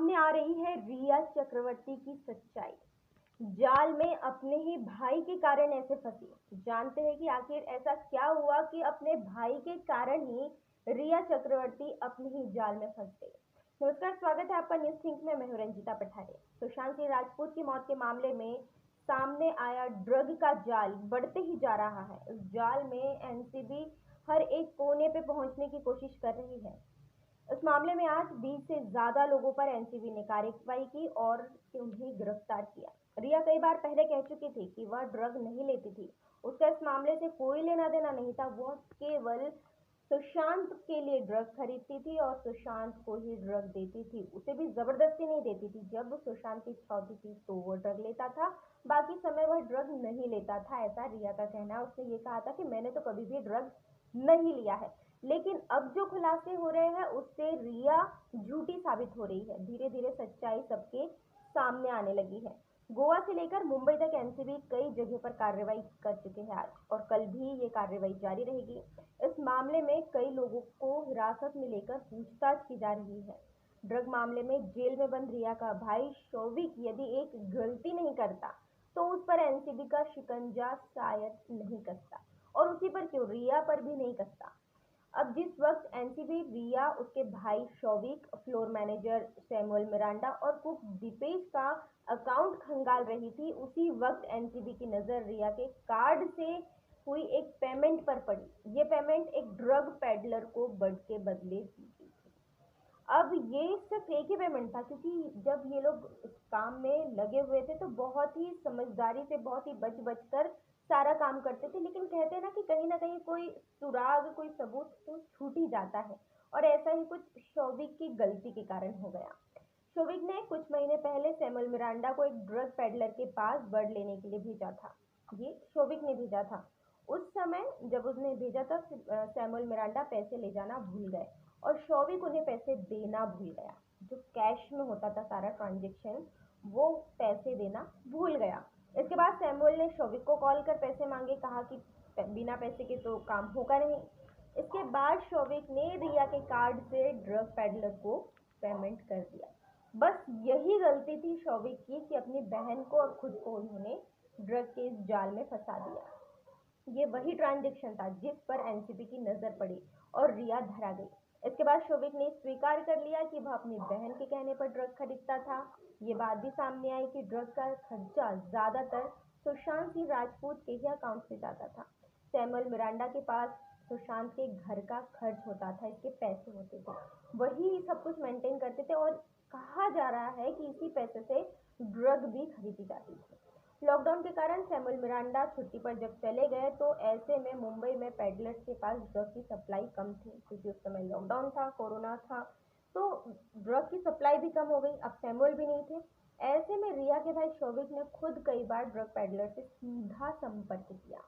सामने आ रही है रिया चक्रवर्ती की सच्चाई। जाल में अपने ही भाई के कारण ऐसे फंसी। जानते हैं कि आखिर ऐसा क्या हुआ कि अपने भाई के कारण ही रिया चक्रवर्ती अपने ही जाल में फंस गई। नमस्कार, स्वागत है आपका न्यूज थिंक में। मैं हूं रंजीता पठारे। सुशांत सिंह राजपूत की मौत के मामले में सामने आया ड्रग का जाल बढ़ते ही जा रहा है। इस जाल में एनसीबी हर एक कोने पे पहुंचने की कोशिश कर रही है। इस मामले में आज 20 से ज्यादा लोगों पर एनसीबी ने कार्रवाई की और उन्हें गिरफ्तार किया। रिया कई बार पहले कह चुकी थी कि वह ड्रग नहीं लेती थी। उसका इस मामले से कोई लेना देना नहीं था। वह केवल सुशांत के लिए ड्रग खरीदती थी और सुशांत को ही ड्रग देती थी। उसे भी जबरदस्ती नहीं देती थी। जब सुशांत की इच्छा होती थी तो वो ड्रग लेता था, बाकी समय वह ड्रग नहीं लेता था। ऐसा रिया का कहना है। उसने ये कहा था कि मैंने तो कभी भी ड्रग नहीं लिया है। लेकिन अब जो खुलासे हो रहे हैं उससे रिया झूठी साबित हो रही है। धीरे धीरे सच्चाई सबके सामने आने लगी है। गोवा से लेकर मुंबई तक एनसीबी कई जगह पर कार्रवाई कर चुके हैं आज, और कल भी ये कार्रवाई जारी रहेगी। इस मामले में कई लोगों को हिरासत में लेकर पूछताछ की जा रही है। ड्रग मामले में जेल में बंद रिया का भाई शौविक यदि एक गलती नहीं करता तो उस पर एनसीबी का शिकंजा शायद नहीं कसता, और उसी पर क्यों, रिया पर भी नहीं कसता। अब जिस वक्त एनसीबी रिया, उसके भाई Showik, floor manager Samuel Miranda और कुक दीपेश का अकाउंट खंगाल रही थी, उसी वक्त एनसीबी की नजर रिया के कार्ड से हुई एक पेमेंट पर पड़ी। ये पेमेंट एक ड्रग पेडलर को बर्ड के बदले दी गई थी। अब ये सिर्फ एक ही पेमेंट था, क्योंकि जब ये लोग इस काम में लगे हुए थे तो बहुत ही समझदारी से, बहुत ही बच बच कर सारा काम करते थे। लेकिन कहते हैं ना कहीं कोई सुराग, कोई सबूत तो छूट ही जाता है, और ऐसा ही कुछ शौविक की गलती के कारण हो गया। शौविक ने कुछ महीने पहले सैमुअल मिरांडा को एक ड्रग पेडलर के पास बर्ड लेने के लिए भेजा था। ये शौविक ने भेजा था। उस समय जब उसने भेजा था, सैमुअल मिरांडा पैसे ले जाना भूल गए और शौविक उन्हें पैसे देना भूल गया। जो कैश में होता था सारा ट्रांजेक्शन, वो पैसे देना भूल गया। इसके बाद सैमुअल ने शौविक को कॉल कर पैसे मांगे। कहा कि बिना पैसे के तो काम होगा नहीं। इसके बाद शौविक ने रिया के कार्ड से ड्रग पेडलर को पेमेंट कर दिया। बस यही गलती थी शौविक की कि अपनी बहन को और खुद को उन्होंने ड्रग के इस जाल में फंसा दिया। ये वही ट्रांजेक्शन था जिस पर एनसीबी की नजर पड़ी और रिया धरा गई। इसके बाद शौविक ने स्वीकार कर लिया कि वह अपनी बहन के कहने पर ड्रग खरीदता था। ये बात भी सामने आई कि ड्रग का खर्चा ज्यादातर सुशांत सिंह राजपूत के ही अकाउंट से जाता था। सैमुअल मिरांडा के पास सुशांत के घर का खर्च होता था, इसके पैसे होते थे, वही सब कुछ मेंटेन करते थे, और कहा जा रहा है कि इसी पैसे से ड्रग भी खरीदी जाती थी। लॉकडाउन के कारण सैमुअल मिरांडा छुट्टी पर जब चले गए तो ऐसे में मुंबई में पेडलर्स के पास ड्रग की सप्लाई कम थी, क्योंकि उस समय लॉकडाउन था, कोरोना था, तो ड्रग की सप्लाई भी कम हो गई। अब सैमुअल भी नहीं थे। ऐसे में रिया के भाई शौविक ने खुद कई बार ड्रग पेडलर से सीधा संपर्क किया।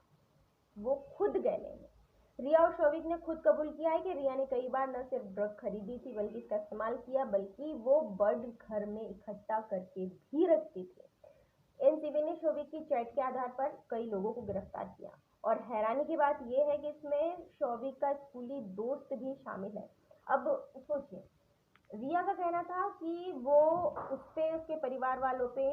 वो खुद गए लेने। रिया और शौविक ने खुद कबूल किया है कि रिया ने कई बार न सिर्फ ड्रग खरीदी थी बल्कि इसका इस्तेमाल किया, बल्कि वो बर्ड घर में इकट्ठा करके भी रखती थी। एनसीबी ने शौविक की चैट के आधार पर कई लोगों को गिरफ्तार किया, और हैरानी की बात यह है कि इसमें शौविक का स्कूली दोस्त भी शामिल है। अब सोचिए, रिया का कहना था कि वो उस पे, उसके परिवार वालों पे,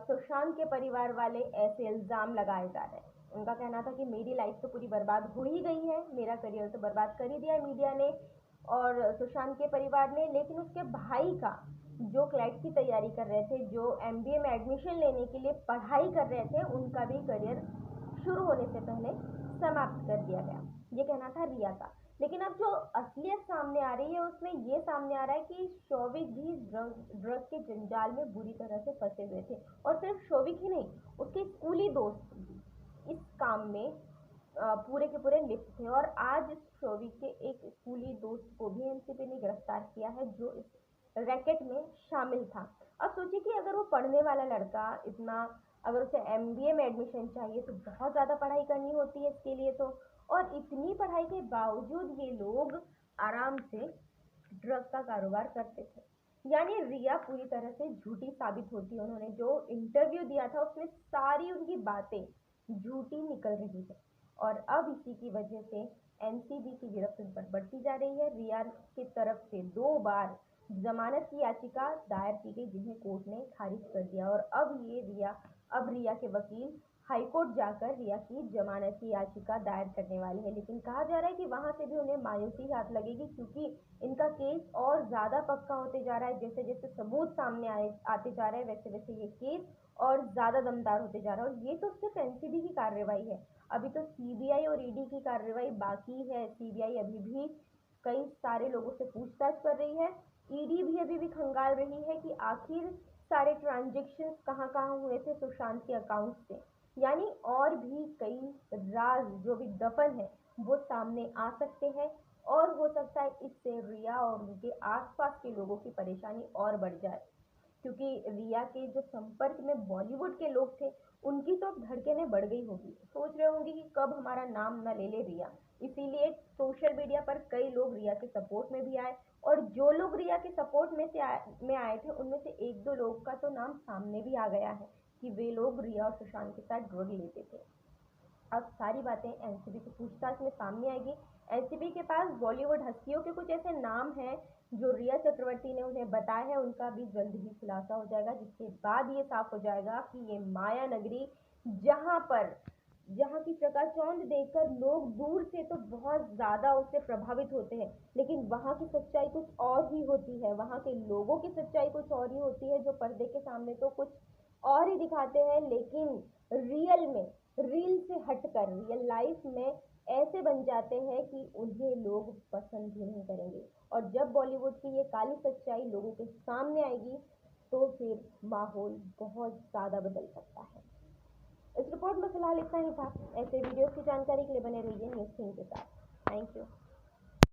सुशांत के परिवार वाले ऐसे इल्जाम लगाए जा रहे हैं। उनका कहना था कि मेरी लाइफ तो पूरी बर्बाद हो ही गई है, मेरा करियर तो बर्बाद कर ही दिया है मीडिया ने और सुशांत के परिवार ने। लेकिन उसके भाई का, जो क्लैट की तैयारी कर रहे थे, जो एमबीए में एडमिशन लेने के लिए पढ़ाई कर रहे थे, उनका भी करियर शुरू होने से पहले समाप्त कर दिया गया। ये कहना था रिया का। लेकिन अब जो असलियत सामने आ रही है उसमें ये सामने आ रहा है कि शौविक भी ड्रग के जंजाल में बुरी तरह से फंसे हुए थे, और सिर्फ शौविक ही नहीं, उसके स्कूली दोस्त भी इस काम में पूरे के पूरे लिप्त थे। और आज इस शौविक के एक स्कूली दोस्त को भी एनसीबी ने गिरफ्तार किया है, जो इस रैकेट में शामिल था। अब सोचिए कि अगर वो पढ़ने वाला लड़का इतना, अगर उसे एमबीए में एडमिशन चाहिए तो बहुत ज़्यादा पढ़ाई करनी होती है इसके लिए तो, और इतनी पढ़ाई के बावजूद ये लोग आराम से ड्रग का कारोबार करते थे। यानी रिया पूरी तरह से झूठी साबित होती है। उन्होंने जो इंटरव्यू दिया था उसमें सारी उनकी बातें झूठी निकल रही है, और अब इसी की वजह से एनसीबी की गिरफ्त बढ़ती जा रही है। रिया की तरफ से 2 बार जमानत की याचिका दायर की गई, जिन्हें कोर्ट ने खारिज कर दिया। और अब रिया के वकील हाईकोर्ट जाकर रिया की जमानत की याचिका दायर करने वाले हैं। लेकिन कहा जा रहा है कि वहां से भी उन्हें मायूसी हाथ लगेगी, क्योंकि इनका केस और ज़्यादा पक्का होते जा रहा है। जैसे जैसे सबूत सामने आते जा रहे हैं, वैसे वैसे ये केस और ज़्यादा दमदार होते जा रहा है। और ये तो सिर्फ एनसीबी की कार्रवाई है, अभी तो सीबीआई और ईडी की कार्रवाई बाकी है। सीबीआई अभी भी कई सारे लोगों से पूछताछ कर रही है। ईडी भी अभी भी खंगाल रही है कि आखिर सारे ट्रांजेक्शन कहाँ कहाँ हुए थे सुशांत के अकाउंट से। यानी और भी कई राज जो भी दफन है वो सामने आ सकते हैं, और हो सकता है इससे रिया और उनके आसपास के लोगों की परेशानी और बढ़ जाए, क्योंकि रिया के जो संपर्क में बॉलीवुड के लोग थे उनकी तो अब धड़कनें बढ़ गई होगी, सोच रहे होंगे कि कब हमारा नाम न ले ले रिया। इसीलिए सोशल मीडिया पर कई लोग रिया के सपोर्ट में भी आए, और जो लोग रिया के सपोर्ट में आए थे उनमें से एक दो लोग का तो नाम सामने भी आ गया है कि वे लोग रिया और सुशांत के साथ ड्रग लेते थे। अब सारी बातें एनसीबी की पूछताछ में सामने आएगी। एनसीबी के पास बॉलीवुड हस्तियों के कुछ ऐसे नाम हैं जो रिया चक्रवर्ती ने उन्हें बताया है, उनका भी जल्द ही खुलासा हो जाएगा, जिसके बाद ये साफ हो जाएगा कि ये माया नगरी जहाँ की चकाचौंध देखकर लोग दूर से तो बहुत ज़्यादा उससे प्रभावित होते हैं, लेकिन वहाँ की सच्चाई कुछ और ही होती है। वहाँ के लोगों की सच्चाई कुछ और ही होती है, जो पर्दे के सामने तो कुछ और ही दिखाते हैं, लेकिन रील से हटकर रियल लाइफ में ऐसे बन जाते हैं कि उन्हें लोग पसंद भी नहीं करेंगे। और जब बॉलीवुड की ये काली सच्चाई लोगों के सामने आएगी तो फिर माहौल बहुत ज़्यादा बदल सकता है। इस रिपोर्ट में फिलहाल इतना ही था। ऐसे वीडियोस की जानकारी के लिए बने रहिए न्यूज़ किंग के साथ। Thank you.